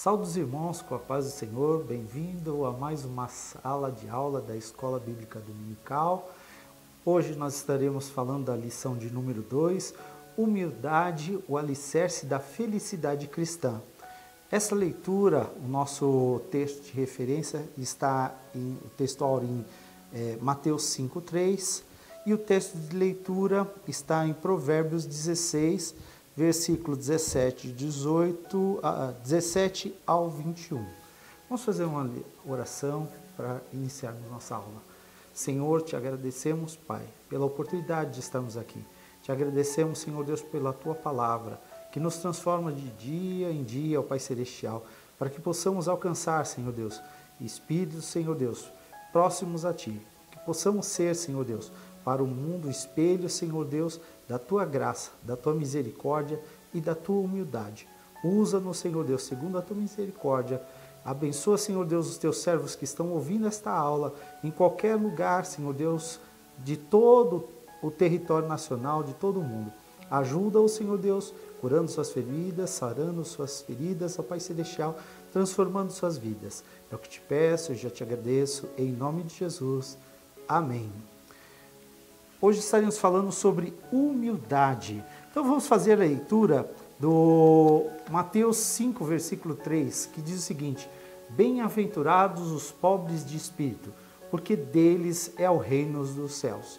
Saudos irmãos, com a paz do Senhor, bem-vindo a mais uma sala de aula da Escola Bíblica Dominical. Hoje nós estaremos falando da lição de número 2, Humildade, o alicerce da felicidade cristã. Essa leitura, o nosso texto de referência está o textual em Mateus 5:3 e o texto de leitura está em Provérbios 16, versículo 17 ao 21. Vamos fazer uma oração para iniciarmos nossa aula. Senhor, te agradecemos, Pai, pela oportunidade de estarmos aqui. Te agradecemos, Senhor Deus, pela Tua palavra, que nos transforma de dia em dia, ó Pai Celestial, para que possamos alcançar, Senhor Deus, espíritos, Senhor Deus, próximos a Ti. Que possamos ser, Senhor Deus, para o mundo espelho, Senhor Deus, da Tua graça, da Tua misericórdia e da Tua humildade. Usa-nos, Senhor Deus, segundo a Tua misericórdia. Abençoa, Senhor Deus, os Teus servos que estão ouvindo esta aula, em qualquer lugar, Senhor Deus, de todo o território nacional, de todo o mundo. Ajuda-os, Senhor Deus, curando suas feridas, sarando suas feridas, ó Pai Celestial, transformando suas vidas. É o que te peço e já te agradeço, em nome de Jesus. Amém. Hoje estaremos falando sobre humildade. Então vamos fazer a leitura do Mateus 5, versículo 3, que diz o seguinte: Bem-aventurados os pobres de espírito, porque deles é o reino dos céus.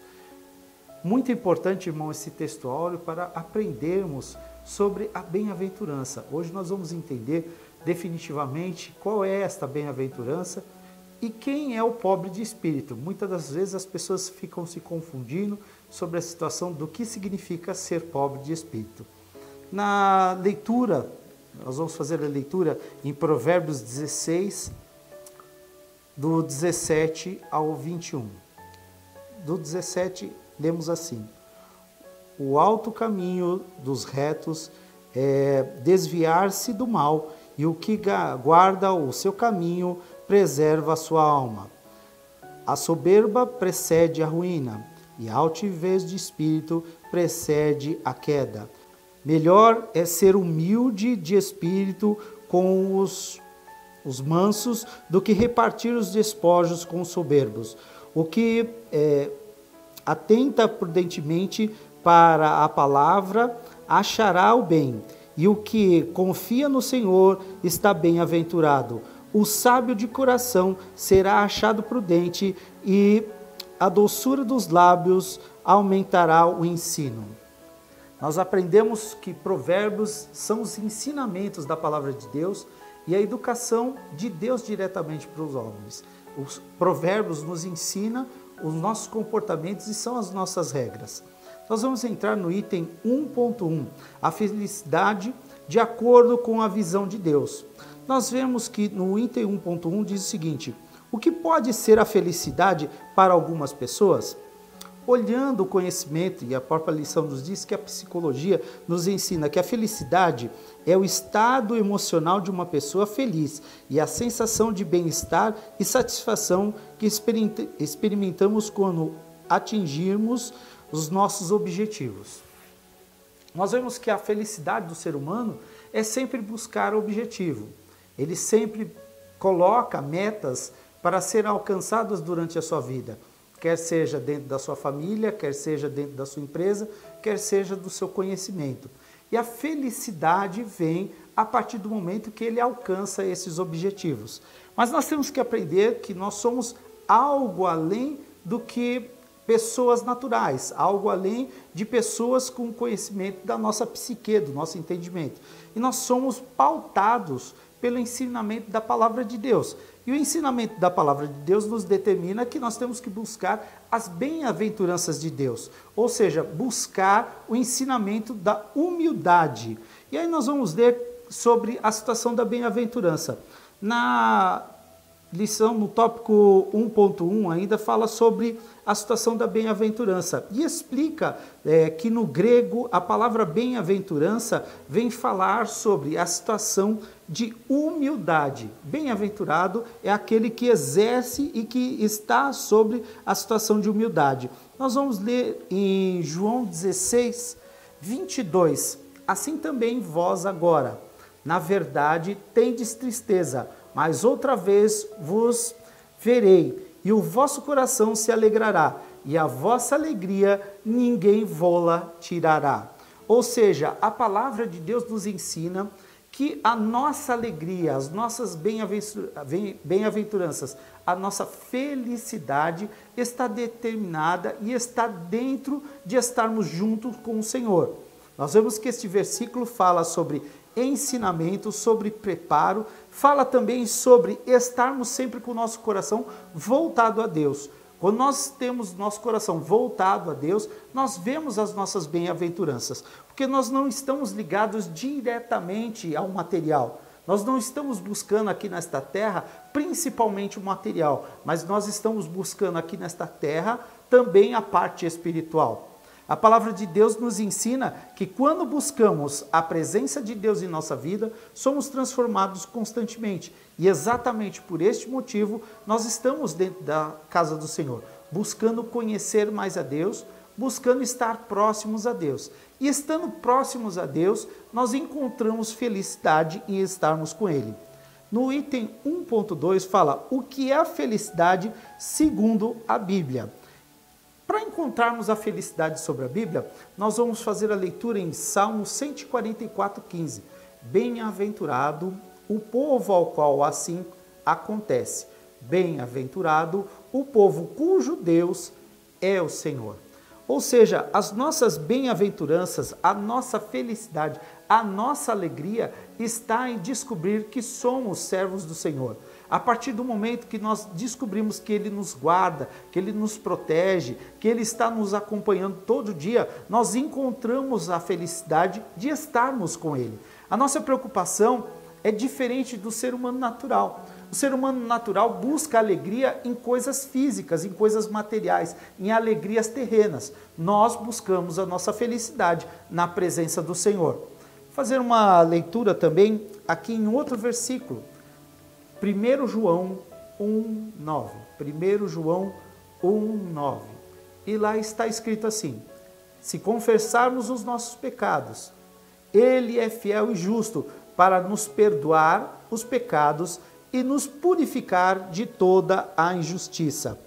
Muito importante, irmão, esse textuário para aprendermos sobre a bem-aventurança. Hoje nós vamos entender definitivamente qual é esta bem-aventurança e quem é o pobre de espírito. Muitas das vezes as pessoas ficam se confundindo sobre a situação do que significa ser pobre de espírito. Na leitura, nós vamos fazer a leitura em Provérbios 16, do 17 ao 21. Do 17, lemos assim: O alto caminho dos retos é desviar-se do mal, e o que guarda o seu caminho preserva a sua alma. A soberba precede a ruína, e a altivez de espírito precede a queda. Melhor é ser humilde de espírito com os mansos do que repartir os despojos com os soberbos. O que atenta prudentemente para a palavra achará o bem, e o que confia no Senhor está bem-aventurado. O sábio de coração será achado prudente, e a doçura dos lábios aumentará o ensino. Nós aprendemos que provérbios são os ensinamentos da palavra de Deus e a educação de Deus diretamente para os homens. Os provérbios nos ensinam os nossos comportamentos e são as nossas regras. Nós vamos entrar no item 1.1, a felicidade de acordo com a visão de Deus. Nós vemos que no item 1.1 diz o seguinte: o que pode ser a felicidade para algumas pessoas? Olhando o conhecimento, e a própria lição nos diz que a psicologia nos ensina que a felicidade é o estado emocional de uma pessoa feliz e a sensação de bem-estar e satisfação que experimentamos quando atingirmos os nossos objetivos. Nós vemos que a felicidade do ser humano é sempre buscar o objetivo. Ele sempre coloca metas para serem alcançadas durante a sua vida. Quer seja dentro da sua família, quer seja dentro da sua empresa, quer seja do seu conhecimento. E a felicidade vem a partir do momento que ele alcança esses objetivos. Mas nós temos que aprender que nós somos algo além do que pessoas naturais, algo além de pessoas com conhecimento da nossa psique, do nosso entendimento. E nós somos pautados pelo ensinamento da palavra de Deus. E o ensinamento da palavra de Deus nos determina que nós temos que buscar as bem-aventuranças de Deus, ou seja, buscar o ensinamento da humildade. E aí nós vamos ler sobre a situação da bem-aventurança. Na lição, no tópico 1.1, ainda fala sobre a situação da bem-aventurança e explica que no grego a palavra bem-aventurança vem falar sobre a situação de humildade. Bem-aventurado é aquele que exerce e que está sobre a situação de humildade. Nós vamos ler em João 16, 22. Assim também vós agora, Na verdade, tendes tristeza, mas outra vez vos verei, e o vosso coração se alegrará, e a vossa alegria ninguém vô-la tirará. Ou seja, a palavra de Deus nos ensina que a nossa alegria, as nossas bem-aventuranças, a nossa felicidade está determinada e está dentro de estarmos juntos com o Senhor. Nós vemos que este versículo fala sobre ensinamento, sobre preparo, fala também sobre estarmos sempre com o nosso coração voltado a Deus. Quando nós temos nosso coração voltado a Deus, nós vemos as nossas bem-aventuranças, porque nós não estamos ligados diretamente ao material. Nós não estamos buscando aqui nesta terra principalmente o material, mas nós estamos buscando aqui nesta terra também a parte espiritual. A palavra de Deus nos ensina que quando buscamos a presença de Deus em nossa vida, somos transformados constantemente. E exatamente por este motivo, nós estamos dentro da casa do Senhor, buscando conhecer mais a Deus, buscando estar próximos a Deus. E estando próximos a Deus, nós encontramos felicidade em estarmos com Ele. No item 1.2 fala o que é a felicidade segundo a Bíblia. Para encontrarmos a felicidade sobre a Bíblia, nós vamos fazer a leitura em Salmo 144,15. Bem-aventurado o povo ao qual assim acontece. Bem-aventurado o povo cujo Deus é o Senhor. Ou seja, as nossas bem-aventuranças, a nossa felicidade, a nossa alegria está em descobrir que somos servos do Senhor. A partir do momento que nós descobrimos que Ele nos guarda, que Ele nos protege, que Ele está nos acompanhando todo dia, nós encontramos a felicidade de estarmos com Ele. A nossa preocupação é diferente do ser humano natural. O ser humano natural busca alegria em coisas físicas, em coisas materiais, em alegrias terrenas. Nós buscamos a nossa felicidade na presença do Senhor. Vou fazer uma leitura também aqui em outro versículo. 1 João 1,9. 1 João 1,9. E lá está escrito assim: se confessarmos os nossos pecados, Ele é fiel e justo para nos perdoar os pecados e nos purificar de toda a injustiça.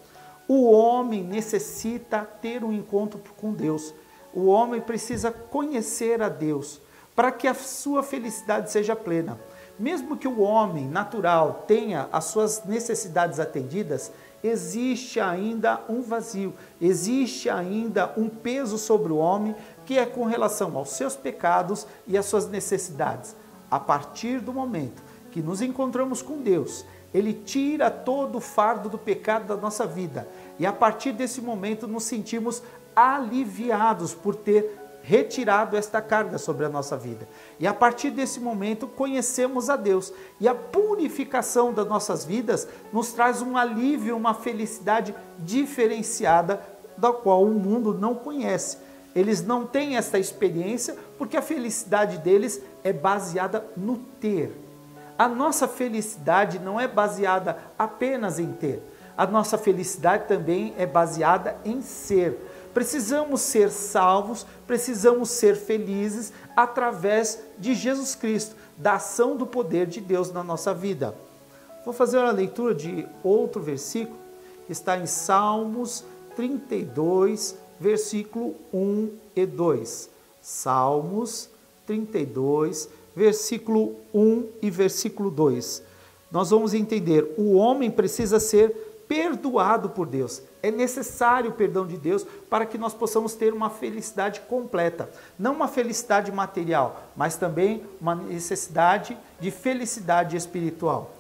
O homem necessita ter um encontro com Deus. O homem precisa conhecer a Deus para que a sua felicidade seja plena. Mesmo que o homem natural tenha as suas necessidades atendidas, existe ainda um vazio, existe ainda um peso sobre o homem que é com relação aos seus pecados e às suas necessidades. A partir do momento que nos encontramos com Deus, Ele tira todo o fardo do pecado da nossa vida. E a partir desse momento nos sentimos aliviados por ter retirado esta carga sobre a nossa vida. E a partir desse momento conhecemos a Deus. E a purificação das nossas vidas nos traz um alívio, uma felicidade diferenciada, da qual o mundo não conhece. Eles não têm esta experiência porque a felicidade deles é baseada no ter. A nossa felicidade não é baseada apenas em ter. A nossa felicidade também é baseada em ser. Precisamos ser salvos, precisamos ser felizes através de Jesus Cristo, da ação do poder de Deus na nossa vida. Vou fazer a leitura de outro versículo, que está em Salmos 32, versículo 1 e 2. Salmos 32, versículo 1 e versículo 2. Nós vamos entender, o homem precisa ser perdoado por Deus. É necessário o perdão de Deus para que nós possamos ter uma felicidade completa. Não uma felicidade material, mas também uma necessidade de felicidade espiritual.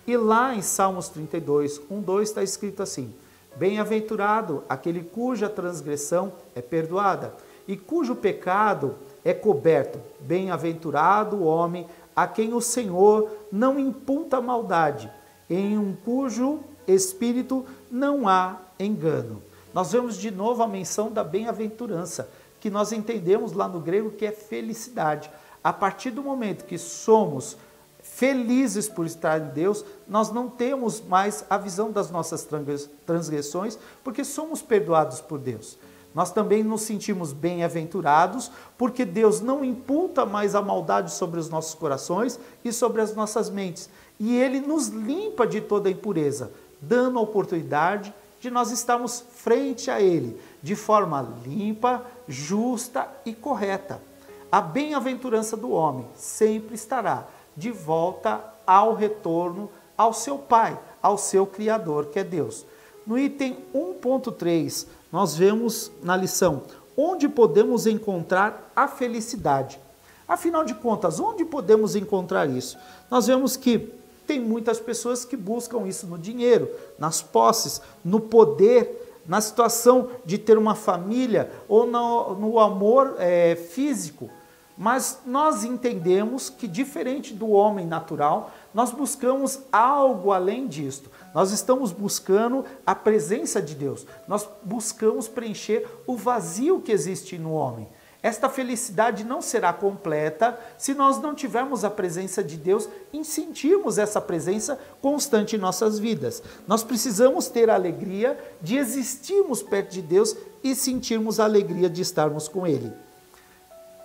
E lá em Salmos 32, 1, 2 está escrito assim: bem-aventurado aquele cuja transgressão é perdoada e cujo pecado é coberto. Bem-aventurado o homem a quem o Senhor não imputa maldade, em um cujo espírito não há engano. Nós vemos de novo a menção da bem-aventurança, que nós entendemos lá no grego que é felicidade. A partir do momento que somos felizes por estar em Deus, nós não temos mais a visão das nossas transgressões, porque somos perdoados por Deus. Nós também nos sentimos bem-aventurados, porque Deus não imputa mais a maldade sobre os nossos corações e sobre as nossas mentes. E Ele nos limpa de toda a impureza, dando a oportunidade de nós estarmos frente a Ele, de forma limpa, justa e correta. A bem-aventurança do homem sempre estará de volta ao retorno ao seu Pai, ao seu Criador, que é Deus. No item 1.3, nós vemos na lição onde podemos encontrar a felicidade. Afinal de contas, onde podemos encontrar isso? Nós vemos que tem muitas pessoas que buscam isso no dinheiro, nas posses, no poder, na situação de ter uma família ou no amor físico. Mas nós entendemos que, diferente do homem natural, nós buscamos algo além disto. Nós estamos buscando a presença de Deus. Nós buscamos preencher o vazio que existe no homem. Esta felicidade não será completa se nós não tivermos a presença de Deus e sentirmos essa presença constante em nossas vidas. Nós precisamos ter a alegria de existirmos perto de Deus e sentirmos a alegria de estarmos com Ele.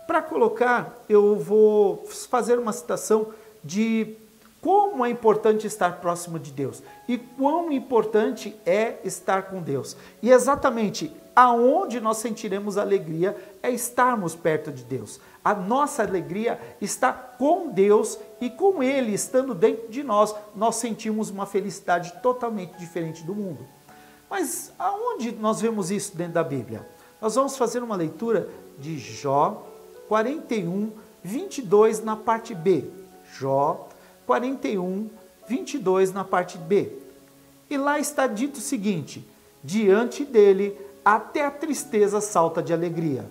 Para colocar, eu vou fazer uma citação de como é importante estar próximo de Deus e quão importante é estar com Deus. E exatamente aonde nós sentiremos alegria é estarmos perto de Deus. A nossa alegria está com Deus e com Ele estando dentro de nós, nós sentimos uma felicidade totalmente diferente do mundo. Mas aonde nós vemos isso dentro da Bíblia? Nós vamos fazer uma leitura de Jó 41, 22 na parte B. Jó 41, 22 na parte B. E lá está dito o seguinte: diante dele até a tristeza salta de alegria.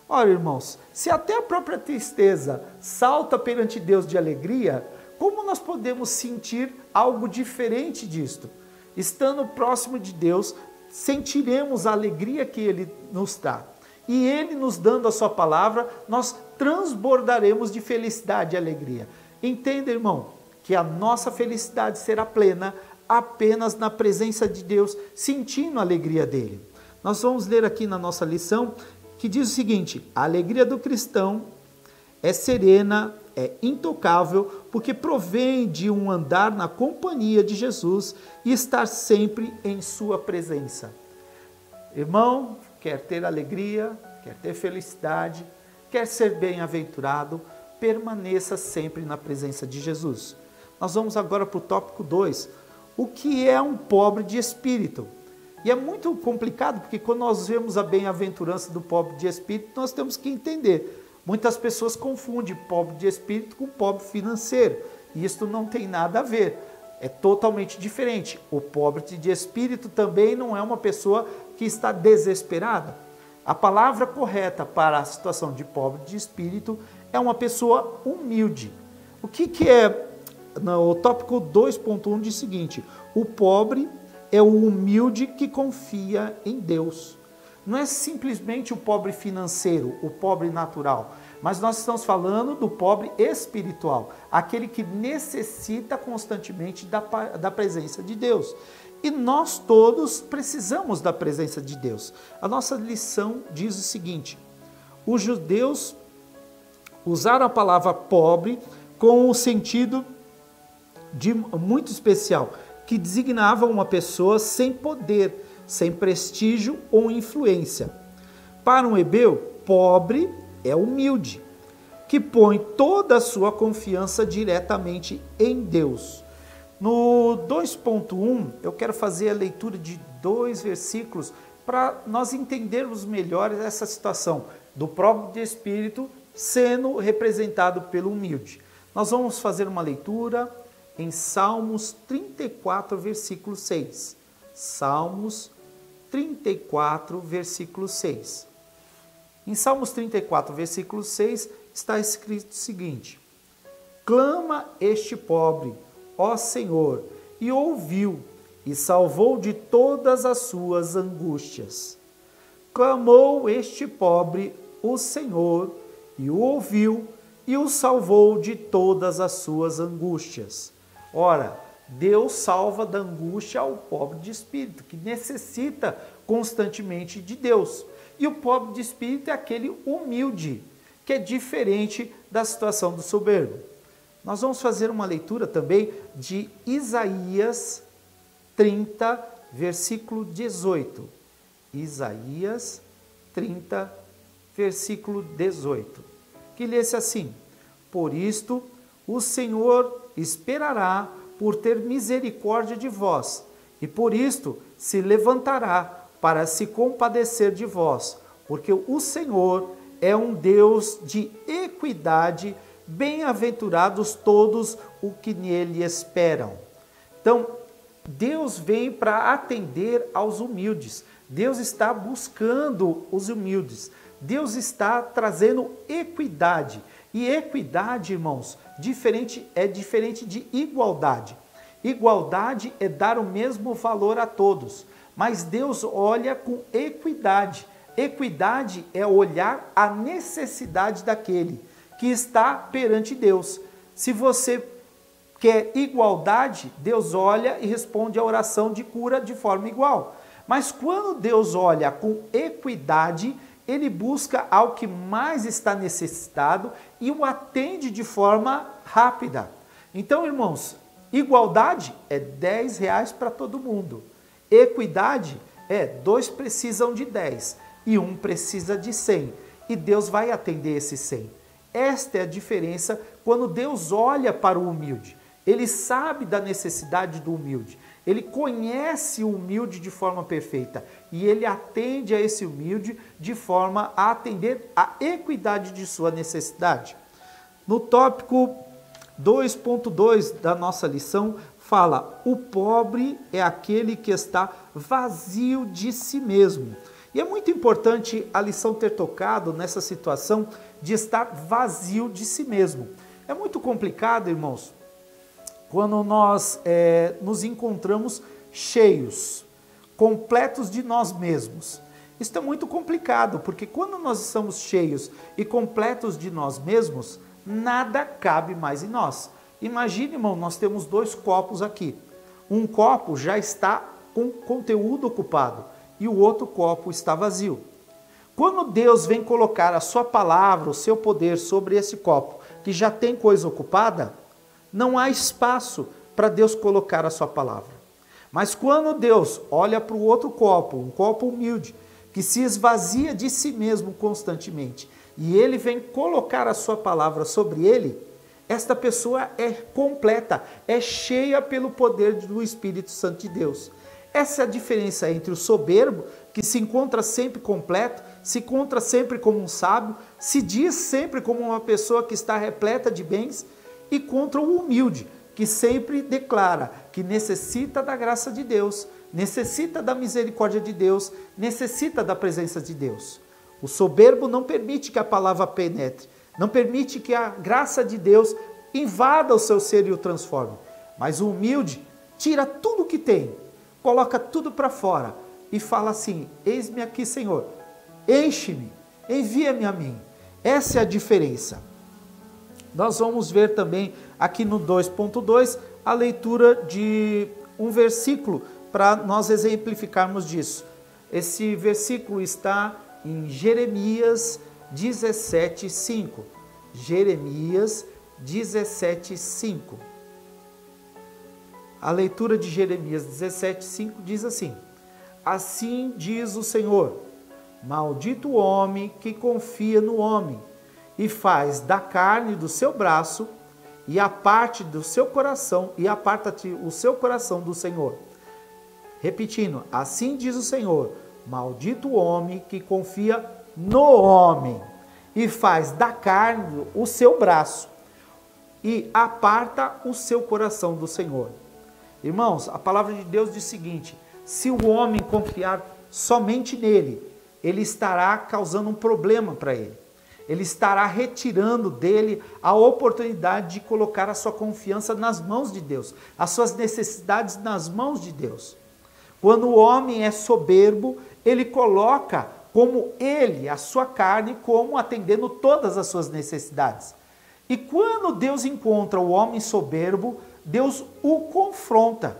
Ora, irmãos, se até a própria tristeza salta perante Deus de alegria, como nós podemos sentir algo diferente disto? Estando próximo de Deus, sentiremos a alegria que Ele nos dá. E Ele nos dando a sua palavra, nós transbordaremos de felicidade e alegria. Entenda, irmão, que a nossa felicidade será plena apenas na presença de Deus, sentindo a alegria dele. Nós vamos ler aqui na nossa lição que diz o seguinte: a alegria do cristão é serena, é intocável, porque provém de um andar na companhia de Jesus e estar sempre em sua presença. Irmão, quer ter alegria, quer ter felicidade, quer ser bem-aventurado, permaneça sempre na presença de Jesus. Nós vamos agora para o tópico 2, o que é um pobre de espírito? E é muito complicado, porque quando nós vemos a bem-aventurança do pobre de espírito, nós temos que entender. Muitas pessoas confundem pobre de espírito com pobre financeiro, e isso não tem nada a ver, é totalmente diferente. O pobre de espírito também não é uma pessoa que está desesperada. A palavra correta para a situação de pobre de espírito é uma pessoa humilde. O que é? No tópico 2.1 diz o seguinte: o pobre é o humilde que confia em Deus. Não é simplesmente o pobre financeiro, o pobre natural, mas nós estamos falando do pobre espiritual, aquele que necessita constantemente da presença de Deus. E nós todos precisamos da presença de Deus. A nossa lição diz o seguinte: os judeus usaram a palavra pobre com o sentido muito especial, que designava uma pessoa sem poder, sem prestígio ou influência. Para um hebreu, pobre é humilde, que põe toda a sua confiança diretamente em Deus. No 2.1, eu quero fazer a leitura de 2 versículos para nós entendermos melhor essa situação do pobre de espírito sendo representado pelo humilde. Nós vamos fazer uma leitura em Salmos 34, versículo 6. Salmos 34, versículo 6. Em Salmos 34, versículo 6, está escrito o seguinte: clama este pobre, ó Senhor, e ouviu, e salvou de todas as suas angústias. Clamou este pobre, o Senhor, e o ouviu, e o salvou de todas as suas angústias. Ora, Deus salva da angústia ao pobre de espírito, que necessita constantemente de Deus. E o pobre de espírito é aquele humilde, que é diferente da situação do soberbo. Nós vamos fazer uma leitura também de Isaías 30, versículo 18. Isaías 30, versículo 18, que lê-se assim: Por isto o Senhor esperará por ter misericórdia de vós, e por isto se levantará para se compadecer de vós, porque o Senhor é um Deus de equidade, bem-aventurados todos os que nele esperam. Então, Deus vem para atender aos humildes. Deus está buscando os humildes. Deus está trazendo equidade. E equidade, irmãos, é diferente de igualdade. Igualdade é dar o mesmo valor a todos. Mas Deus olha com equidade. Equidade é olhar a necessidade daquele que está perante Deus. Se você quer igualdade, Deus olha e responde a oração de cura de forma igual. Mas quando Deus olha com equidade, Ele busca ao que mais está necessitado e o atende de forma rápida. Então, irmãos, igualdade é R$10 para todo mundo. Equidade é 2 precisam de 10 e 1 precisa de 100. E Deus vai atender esses 100. Esta é a diferença quando Deus olha para o humilde. Ele sabe da necessidade do humilde. Ele conhece o humilde de forma perfeita. E ele atende a esse humilde de forma a atender a equidade de sua necessidade. No tópico 2.2 da nossa lição, fala: o pobre é aquele que está vazio de si mesmo. E é muito importante a lição ter tocado nessa situação de estar vazio de si mesmo. É muito complicado, irmãos, quando nós nos encontramos cheios, completos de nós mesmos. Isso é muito complicado, porque quando nós estamos cheios e completos de nós mesmos, nada cabe mais em nós. Imagine, irmão, nós temos 2 copos aqui. Um copo já está com conteúdo ocupado e o outro copo está vazio. Quando Deus vem colocar a sua palavra, o seu poder sobre esse copo, que já tem coisa ocupada, não há espaço para Deus colocar a sua palavra. Mas quando Deus olha para o outro copo, um copo humilde, que se esvazia de si mesmo constantemente, e ele vem colocar a sua palavra sobre ele, esta pessoa é completa, é cheia pelo poder do Espírito Santo de Deus. Essa é a diferença entre o soberbo, que se encontra sempre completo, se encontra sempre como um sábio, se diz sempre como uma pessoa que está repleta de bens, e contra o humilde, que sempre declara que necessita da graça de Deus, necessita da misericórdia de Deus, necessita da presença de Deus. O soberbo não permite que a palavra penetre, não permite que a graça de Deus invada o seu ser e o transforme. Mas o humilde tira tudo que tem, coloca tudo para fora e fala assim: eis-me aqui, Senhor, enche-me, envia-me a mim. Essa é a diferença. Nós vamos ver também aqui no 2.2 a leitura de um versículo para nós exemplificarmos disso. Esse versículo está em Jeremias 17:5. Jeremias 17:5. A leitura de Jeremias 17:5 diz assim: assim diz o Senhor, maldito o homem que confia no homem, e faz da carne do seu braço, e a parte do seu coração, e aparta-te o seu coração do Senhor. Repetindo, assim diz o Senhor, maldito o homem que confia no homem, e faz da carne o seu braço, e aparta o seu coração do Senhor. Irmãos, a palavra de Deus diz o seguinte: se o homem confiar somente nele, ele estará causando um problema para ele. Ele estará retirando dele a oportunidade de colocar a sua confiança nas mãos de Deus, as suas necessidades nas mãos de Deus. Quando o homem é soberbo, ele coloca como ele, a sua carne, como atendendo todas as suas necessidades. E quando Deus encontra o homem soberbo, Deus o confronta.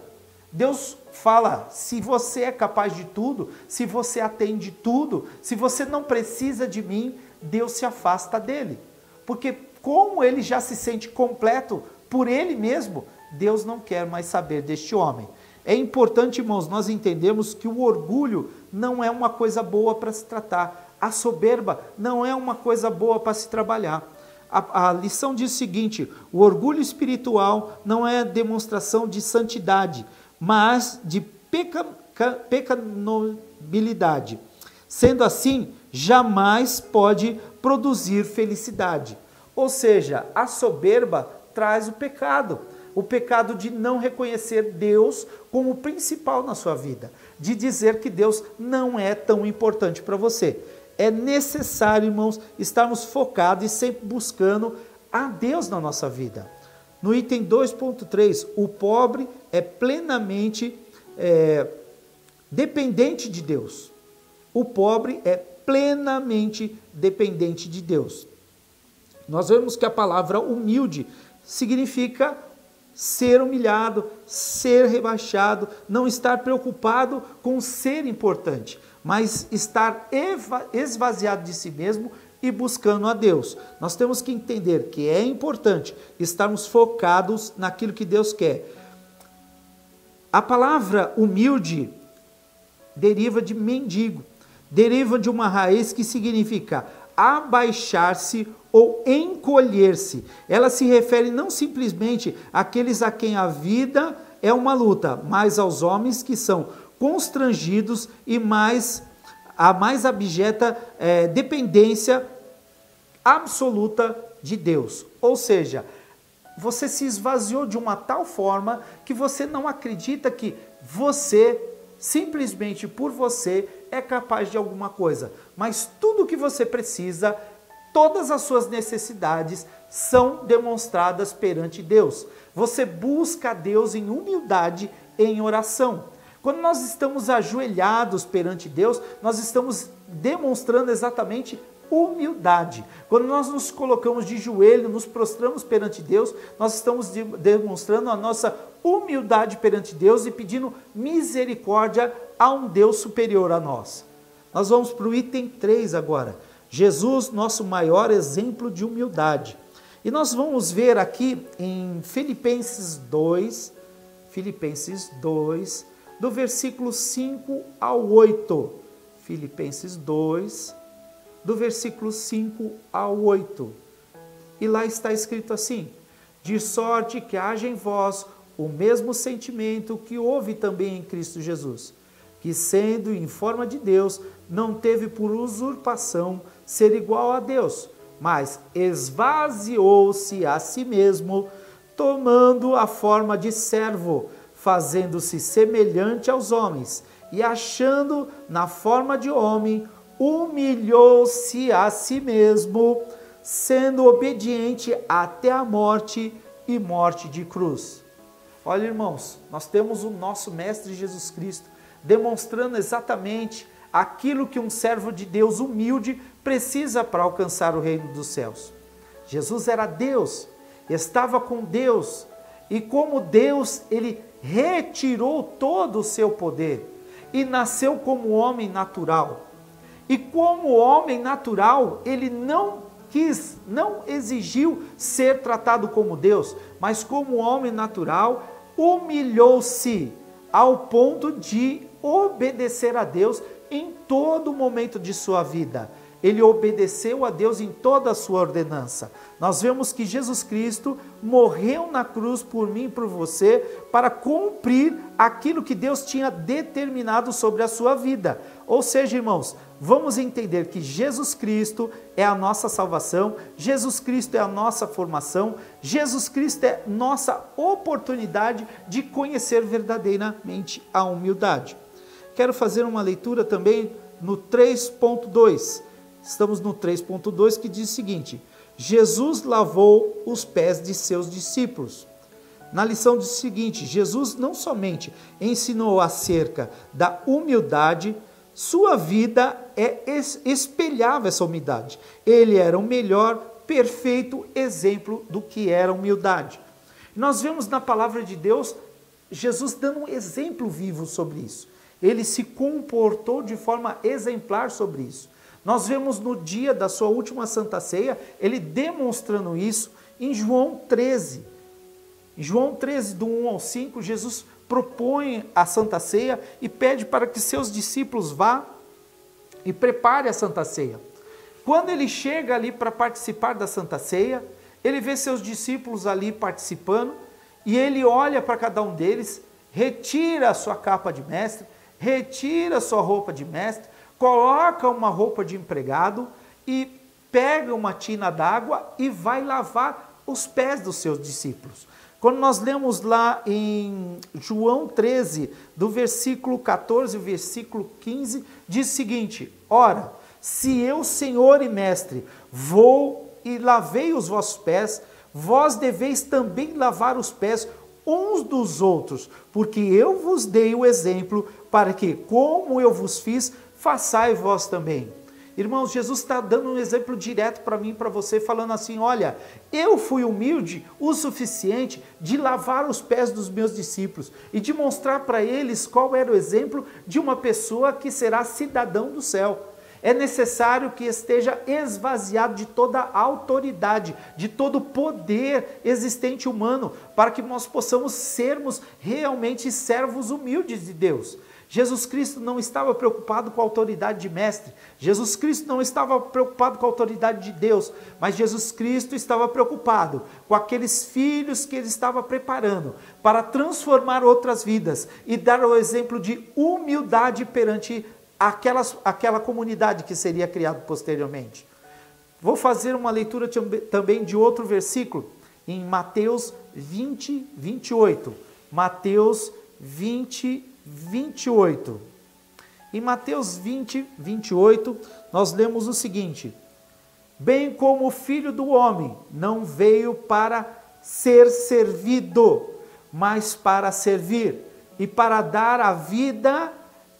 Deus fala, se você é capaz de tudo, se você atende tudo, se você não precisa de mim, Deus se afasta dele. Porque como ele já se sente completo por ele mesmo, Deus não quer mais saber deste homem. É importante, irmãos, nós entendemos que o orgulho não é uma coisa boa para se tratar. A soberba não é uma coisa boa para se trabalhar. A lição diz o seguinte: o orgulho espiritual não é demonstração de santidade, mas de pecaminosidade. Sendo assim, jamais pode produzir felicidade. Ou seja, a soberba traz o pecado de não reconhecer Deus como o principal na sua vida, de dizer que Deus não é tão importante para você. É necessário, irmãos, estarmos focados e sempre buscando a Deus na nossa vida. No item 2.3, o pobre é plenamente dependente de Deus. O pobre é plenamente dependente de Deus. Nós vemos que a palavra humilde significa ser humilhado, ser rebaixado, não estar preocupado com ser importante, mas estar esvaziado de si mesmo e buscando a Deus. Nós temos que entender que é importante estarmos focados naquilo que Deus quer. A palavra humilde deriva de mendigo, deriva de uma raiz que significa abaixar-se ou encolher-se. Ela se refere não simplesmente àqueles a quem a vida é uma luta, mas aos homens que são constrangidos e a mais abjeta dependência absoluta de Deus. Ou seja, você se esvaziou de uma tal forma que você não acredita que você, simplesmente por você, é capaz de alguma coisa. Mas tudo o que você precisa, todas as suas necessidades são demonstradas perante Deus. Você busca a Deus em humildade, em oração. Quando nós estamos ajoelhados perante Deus, nós estamos demonstrando exatamente humildade. Quando nós nos colocamos de joelho, nos prostramos perante Deus, nós estamos demonstrando a nossa humildade perante Deus e pedindo misericórdia a um Deus superior a nós. Nós vamos para o item 3 agora. Jesus, nosso maior exemplo de humildade. E nós vamos ver aqui em Filipenses 2, do versículo 5 ao 8. Filipenses 2, do versículo 5 ao 8. E lá está escrito assim: de sorte que haja em vós o mesmo sentimento que houve também em Cristo Jesus, que sendo em forma de Deus, não teve por usurpação ser igual a Deus, mas esvaziou-se a si mesmo, tomando a forma de servo, fazendo-se semelhante aos homens, e achando na forma de homem, humilhou-se a si mesmo, sendo obediente até a morte e morte de cruz. Olha, irmãos, nós temos o nosso Mestre Jesus Cristo demonstrando exatamente aquilo que um servo de Deus humilde precisa para alcançar o reino dos céus. Jesus era Deus, estava com Deus, e como Deus, ele retirou todo o seu poder e nasceu como homem natural. E como homem natural, ele não exigiu ser tratado como Deus, mas como homem natural, humilhou-se ao ponto de obedecer a Deus em todo momento de sua vida. Ele obedeceu a Deus em toda a sua ordenança. Nós vemos que Jesus Cristo morreu na cruz por mim e por você para cumprir aquilo que Deus tinha determinado sobre a sua vida. Ou seja, irmãos, vamos entender que Jesus Cristo é a nossa salvação, Jesus Cristo é a nossa formação, Jesus Cristo é nossa oportunidade de conhecer verdadeiramente a humildade. Quero fazer uma leitura também no 3.2. Estamos no 3.2 que diz o seguinte: Jesus lavou os pés de seus discípulos. Na lição diz o seguinte: Jesus não somente ensinou acerca da humildade, sua vida espelhava essa humildade. Ele era o melhor, perfeito exemplo do que era humildade. Nós vemos na palavra de Deus Jesus dando um exemplo vivo sobre isso. Ele se comportou de forma exemplar sobre isso. Nós vemos no dia da sua última Santa Ceia, ele demonstrando isso em João 13. Em João 13, do 1 ao 5, Jesus propõe a Santa Ceia e pede para que seus discípulos vá e prepare a Santa Ceia. Quando ele chega ali para participar da Santa Ceia, ele vê seus discípulos ali participando e ele olha para cada um deles, retira a sua capa de mestre, retira a sua roupa de mestre, coloca uma roupa de empregado e pega uma tina d'água e vai lavar os pés dos seus discípulos. Quando nós lemos lá em João 13, do versículo 14 ao versículo 15, diz o seguinte: ora, se eu, Senhor e Mestre, vou e lavei os vossos pés, vós deveis também lavar os pés uns dos outros, porque eu vos dei o exemplo para que, como eu vos fiz, façai vós também. Irmãos, Jesus está dando um exemplo direto para mim e para você, falando assim: olha, eu fui humilde o suficiente de lavar os pés dos meus discípulos e de mostrar para eles qual era o exemplo de uma pessoa que será cidadão do céu. É necessário que esteja esvaziado de toda a autoridade, de todo o poder existente humano, para que nós possamos sermos realmente servos humildes de Deus. Jesus Cristo não estava preocupado com a autoridade de mestre, Jesus Cristo não estava preocupado com a autoridade de Deus, mas Jesus Cristo estava preocupado com aqueles filhos que ele estava preparando para transformar outras vidas e dar o exemplo de humildade perante aquela comunidade que seria criada posteriormente. Vou fazer uma leitura também de outro versículo, em Mateus 20, 28. Mateus 20, 28. Em Mateus 20, 28, nós lemos o seguinte: bem como o Filho do Homem não veio para ser servido, mas para servir e para dar a vida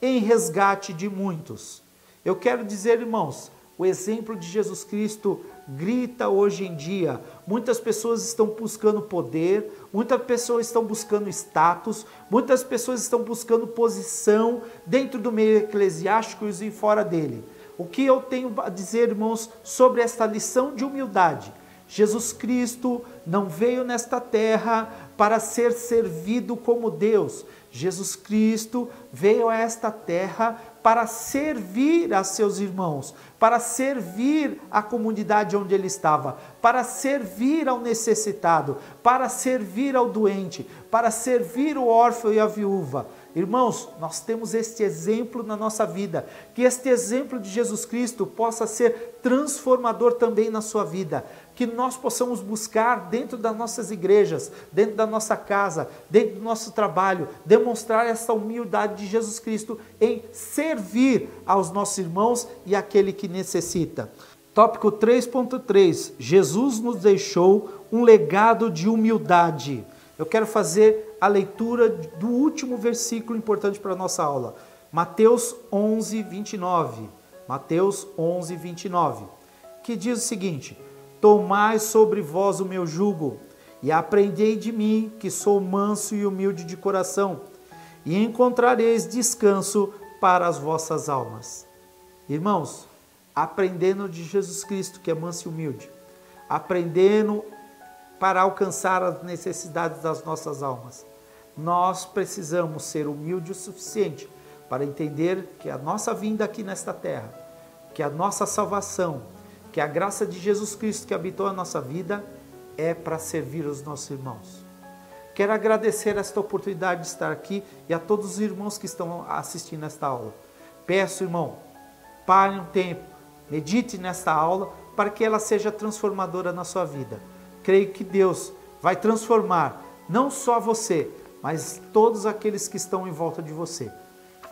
em resgate de muitos. Eu quero dizer, irmãos, o exemplo de Jesus Cristo grita hoje em dia. Muitas pessoas estão buscando poder, muitas pessoas estão buscando status, muitas pessoas estão buscando posição dentro do meio eclesiástico e fora dele. O que eu tenho a dizer, irmãos, sobre esta lição de humildade? Jesus Cristo não veio nesta terra para ser servido como Deus. Jesus Cristo veio a esta terra para servir a seus irmãos, para servir a comunidade onde ele estava, para servir ao necessitado, para servir ao doente, para servir o órfão e a viúva. Irmãos, nós temos este exemplo na nossa vida, que este exemplo de Jesus Cristo possa ser transformador também na sua vida, que nós possamos buscar dentro das nossas igrejas, dentro da nossa casa, dentro do nosso trabalho, demonstrar essa humildade de Jesus Cristo em servir aos nossos irmãos e àquele que necessita. Tópico 3.3, Jesus nos deixou um legado de humildade. Eu quero fazer a leitura do último versículo importante para a nossa aula. Mateus 11, 29. Mateus 11, 29. Que diz o seguinte: tomai sobre vós o meu jugo, e aprendei de mim, que sou manso e humilde de coração, e encontrareis descanso para as vossas almas. Irmãos, aprendendo de Jesus Cristo, que é manso e humilde, aprendendo para alcançar as necessidades das nossas almas, nós precisamos ser humildes o suficiente para entender que a nossa vinda aqui nesta terra, que a nossa salvação, que a graça de Jesus Cristo que habitou a nossa vida é para servir os nossos irmãos. Quero agradecer esta oportunidade de estar aqui e a todos os irmãos que estão assistindo esta aula. Peço, irmão, pare um tempo, medite nesta aula para que ela seja transformadora na sua vida. Creio que Deus vai transformar não só você, mas todos aqueles que estão em volta de você.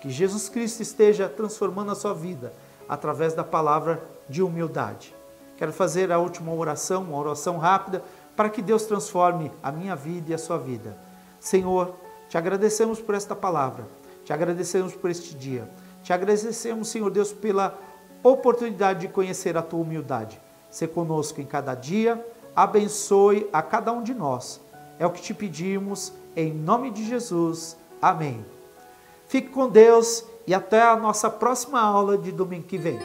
Que Jesus Cristo esteja transformando a sua vida através da palavra de humildade. Quero fazer a última oração, uma oração rápida, para que Deus transforme a minha vida e a sua vida. Senhor, te agradecemos por esta palavra, te agradecemos por este dia, te agradecemos, Senhor Deus, pela oportunidade de conhecer a tua humildade. Sê conosco em cada dia, abençoe a cada um de nós. É o que te pedimos em nome de Jesus. Amém. Fique com Deus e até a nossa próxima aula de domingo que vem.